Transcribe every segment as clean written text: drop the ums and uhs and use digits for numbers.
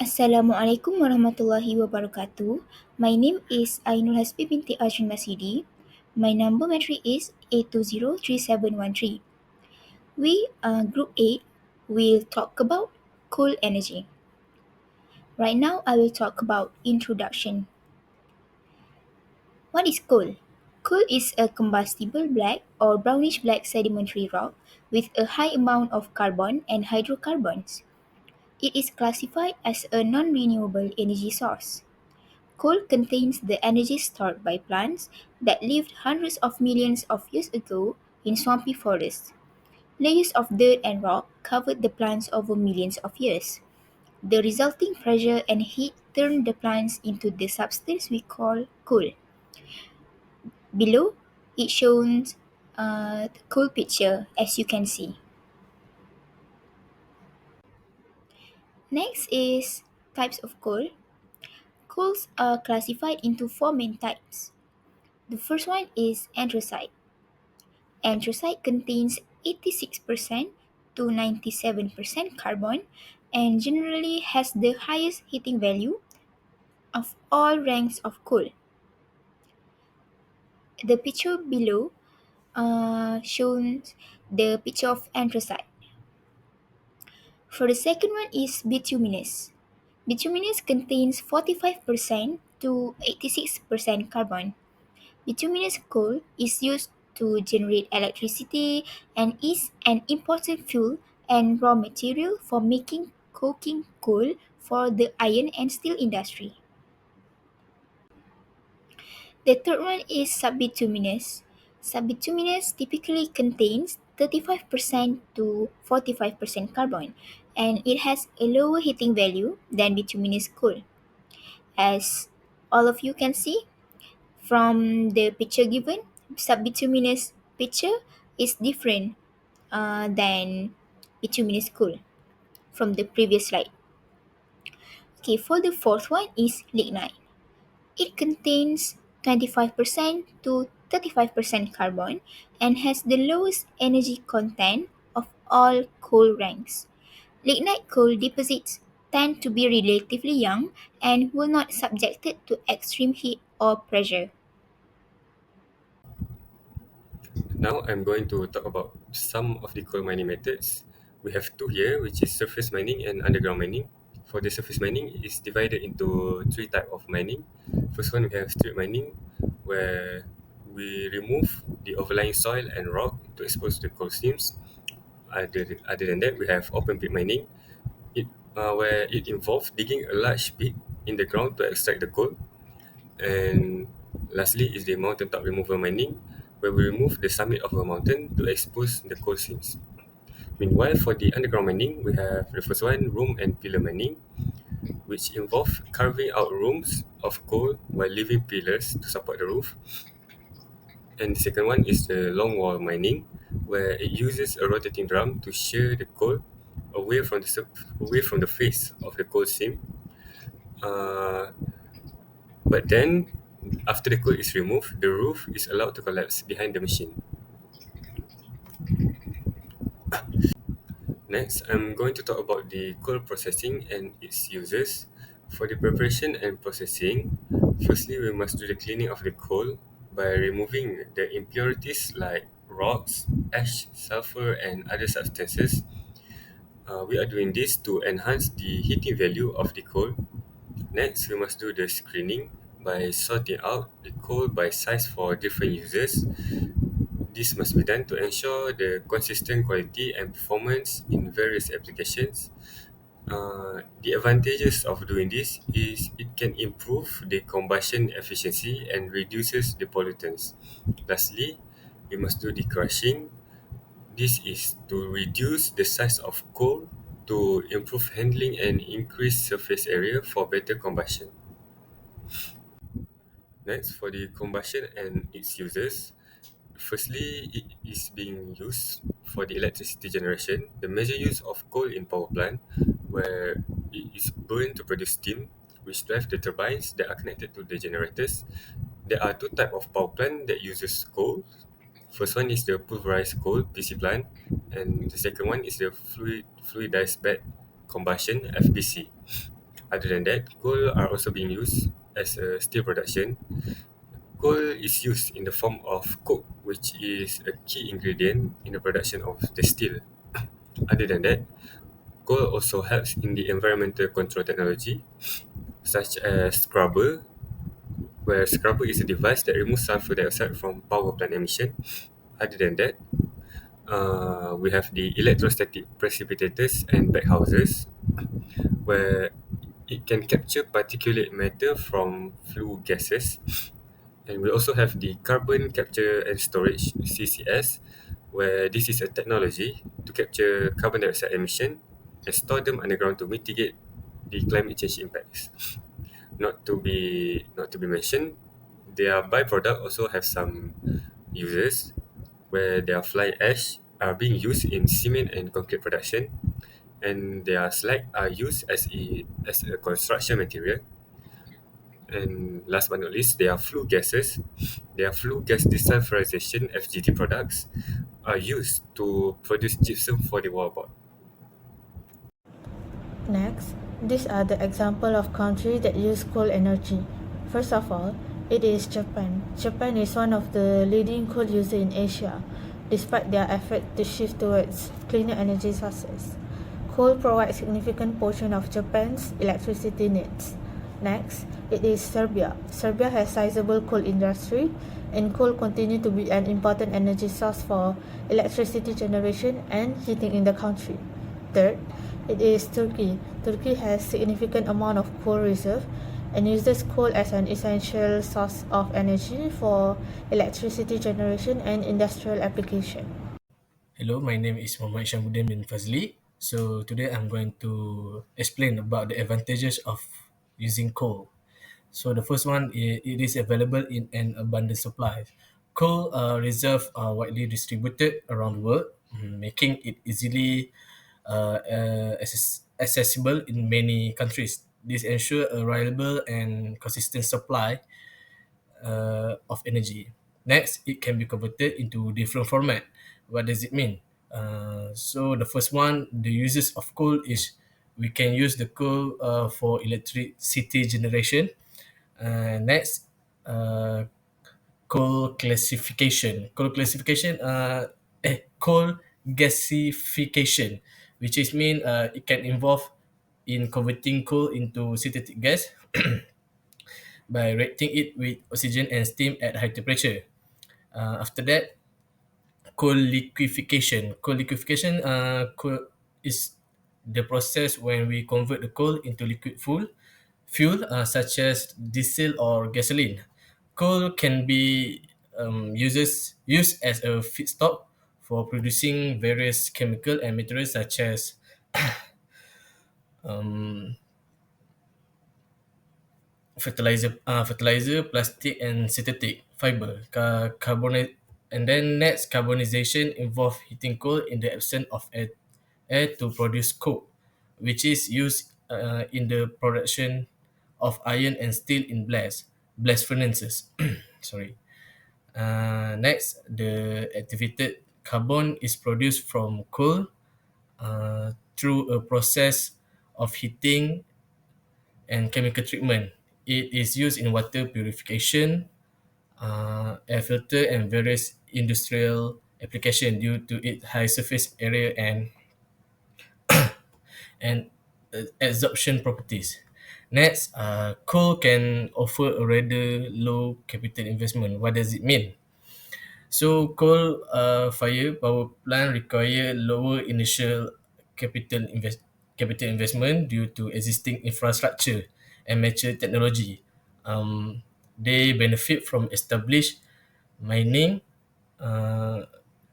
Assalamualaikum warahmatullahi wabarakatuh. My name is Ainul Hasbi binti Ajun Masidi. My number entry is 8203713. We Group 8 will talk about cool energy. Right now I will talk about introduction. What is coal? Coal is a combustible black or brownish black sedimentary rock with a high amount of carbon and hydrocarbons. It is classified as a non-renewable energy source. Coal contains the energy stored by plants that lived hundreds of millions of years ago in swampy forests. Layers of dirt and rock covered the plants over millions of years. The resulting pressure and heat turned the plants into the substance we call coal. Below, it shows the coal picture as you can see. Next is types of coal. Coals are classified into four main types. The first one is anthracite. Anthracite contains 86% to 97% carbon and generally has the highest heating value of all ranks of coal. The picture below shows the picture of anthracite. For the second one is bituminous. Bituminous contains 45% to 86% carbon. Bituminous coal is used to generate electricity and is an important fuel and raw material for making coking coal for the iron and steel industry. The third one is subbituminous. Subbituminous typically contains 35% to 45% carbon and it has a lower heating value than bituminous coal. As all of you can see, from the picture given, subbituminous picture is different than bituminous coal from the previous slide. Okay, for the fourth one is lignite. It contains 25% to 35% carbon and has the lowest energy content of all coal ranks. Lignite coal deposits tend to be relatively young and will not subjected to extreme heat or pressure. Now I'm going to talk about some of the coal mining methods. We have two here, which is surface mining and underground mining. For the surface mining, it's divided into three types of mining. First one, we have street mining, where we remove the overlying soil and rock to expose the coal seams. Other than that, we have open pit mining, where it involves digging a large pit in the ground to extract the coal. And lastly is the mountaintop removal mining, where we remove the summit of a mountain to expose the coal seams. Meanwhile, for the underground mining, we have the first one, room and pillar mining, which involve carving out rooms of coal while leaving pillars to support the roof. And the second one is the long wall mining, where it uses a rotating drum to shear the coal away from the face of the coal seam. Uh, But then, after the coal is removed, the roof is allowed to collapse behind the machine. Next, I'm going to talk about the coal processing and its uses. For the preparation and processing, firstly, we must do the cleaning of the coal by removing the impurities like rocks, ash, sulfur, and other substances. We are doing this to enhance the heating value of the coal. Next, we must do the screening by sorting out the coal by size for different uses. This must be done to ensure the consistent quality and performance in various applications. The advantages of doing this is it can improve the combustion efficiency and reduces the pollutants. Lastly, we must do the crushing. This is to reduce the size of coal to improve handling and increase surface area for better combustion. Next, for the combustion and its uses, firstly, it is being used for the electricity generation. The major use of coal in power plant, where it is burned to produce steam, which drive the turbines that are connected to the generators. There are two types of power plant that uses coal. First one is the pulverized coal (PC plant), and the second one is the fluidized bed combustion (FBC). Other than that, coal are also being used as a steel production. Coal is used in the form of coke, which is a key ingredient in the production of the steel. Other than that, coal also helps in the environmental control technology, such as scrubber, where scrubber is a device that removes sulfur dioxide from power plant emission. Other than that, we have the electrostatic precipitators and baghouses, where it can capture particulate matter from flue gases. And we also have the carbon capture and storage CCS, where this is a technology to capture carbon dioxide emission and store them underground to mitigate the climate change impacts. Not to be mentioned, their byproduct also have some uses where their fly ash are being used in cement and concrete production, and their slag are used as a construction material. And last but not least, their flue gases. Their flue gas desulfurization (FGD) products are used to produce gypsum for the wallboard. Next, these are the example of countries that use coal energy. First of all, it is Japan. Japan is one of the leading coal users in Asia, despite their effort to shift towards cleaner energy sources. Coal provides significant portion of Japan's electricity needs. Next, it is Serbia. Serbia has sizable coal industry, and coal continue to be an important energy source for electricity generation and heating in the country. Third, it is Turkey. Turkey has significant amount of coal reserve and uses coal as an essential source of energy for electricity generation and industrial application. Hello, my name is Muhammad Shambuddin bin Fazli. So today I'm going to explain about the advantages of using coal. So the first one, it is available in an abundant supply. Coal reserves are widely distributed around the world, making it easily accessible in many countries. This ensures a reliable and consistent supply of energy. Next, it can be converted into different format. What does it mean? So the first one, the uses of coal is we can use the coal for electricity generation. Next, uh, coal classification. Coal gasification, which is mean it can involve in converting coal into synthetic gas by reacting it with oxygen and steam at high temperature. After that, coal liquefaction. Is the process when we convert the coal into liquid fuel such as diesel or gasoline. Coal can be used as a feedstock for producing various chemical and materials such as um, fertilizer, plastic, and synthetic fiber. Carbonate, and then next, carbonization involve heating coal in the absence of air to produce coke, which is used in the production of iron and steel in blast furnaces. Sorry. Next, the activated carbon is produced from coal through a process of heating and chemical treatment. It is used in water purification, air filter, and various industrial application due to its high surface area and absorption properties. Next, coal can offer a rather low capital investment. What does it mean? So coal fire power plant require lower initial capital investment due to existing infrastructure and mature technology. They benefit from established mining, uh,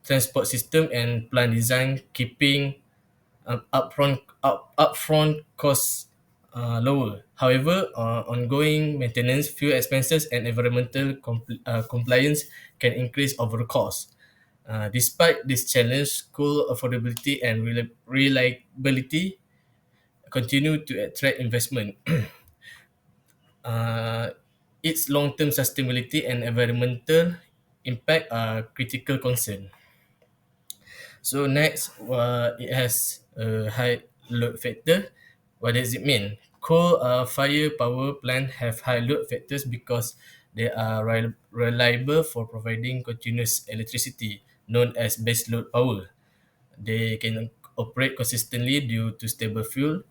transport system, and plant design, keeping upfront costs lower. However, ongoing maintenance, fuel expenses, and environmental compliance can increase overall cost. Despite this challenge, coal affordability and reliability continue to attract investment. uh, its long-term sustainability and environmental impact are critical concern. So next, it has a high load factor. What does it mean? Coal fire power plants have high load factors because they are reliable for providing continuous electricity, known as base load power. They can operate consistently due to stable fuel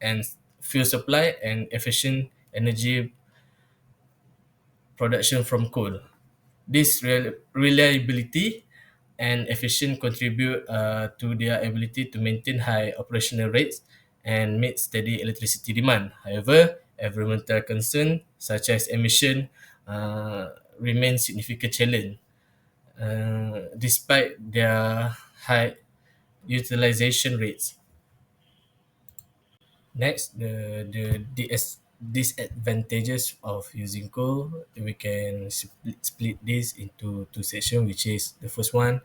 supply and efficient energy production from coal. This reliability and efficient contribute to their ability to maintain high operational rates and meet steady electricity demand. However, environmental concerns such as emission remain significant challenge. Despite their high utilization rates. Next, the disadvantages of using coal, we can split this into two sections, which is the first one,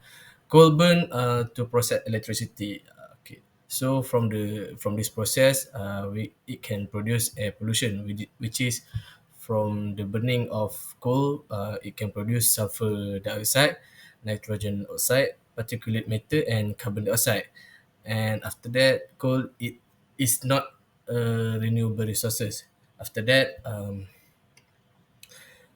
coal burn to process electricity. Okay, so from this process, it can produce air pollution, which is from the burning of coal, it can produce sulfur dioxide, nitrogen oxide, particulate matter, and carbon dioxide. And after that, coal it is not renewable resources. After that,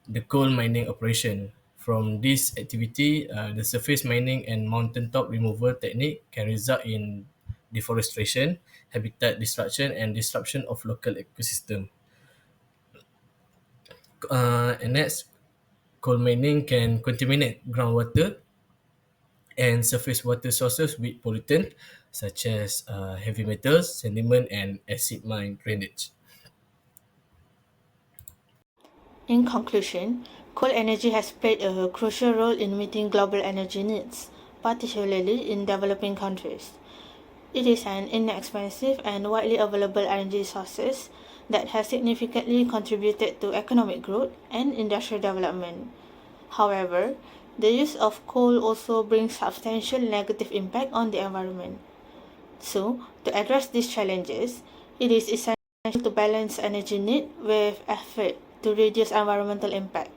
the coal mining operation. From this activity, the surface mining and mountaintop removal technique can result in deforestation, habitat destruction, and disruption of local ecosystem. And next, coal mining can contaminate groundwater and surface water sources with pollutant such as heavy metals, sediment, and acid mine drainage. In conclusion, coal energy has played a crucial role in meeting global energy needs, particularly in developing countries. It is an inexpensive and widely available energy source that has significantly contributed to economic growth and industrial development. However, the use of coal also brings substantial negative impact on the environment. So, to address these challenges, it is essential to balance energy need with effort to reduce environmental impact.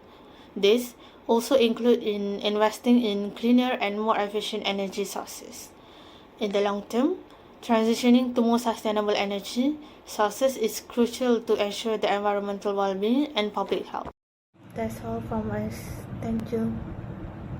This also include in investing in cleaner and more efficient energy sources. In the long term, transitioning to more sustainable energy sources is crucial to ensure the environmental well-being and public health. That's all from us. Thank you.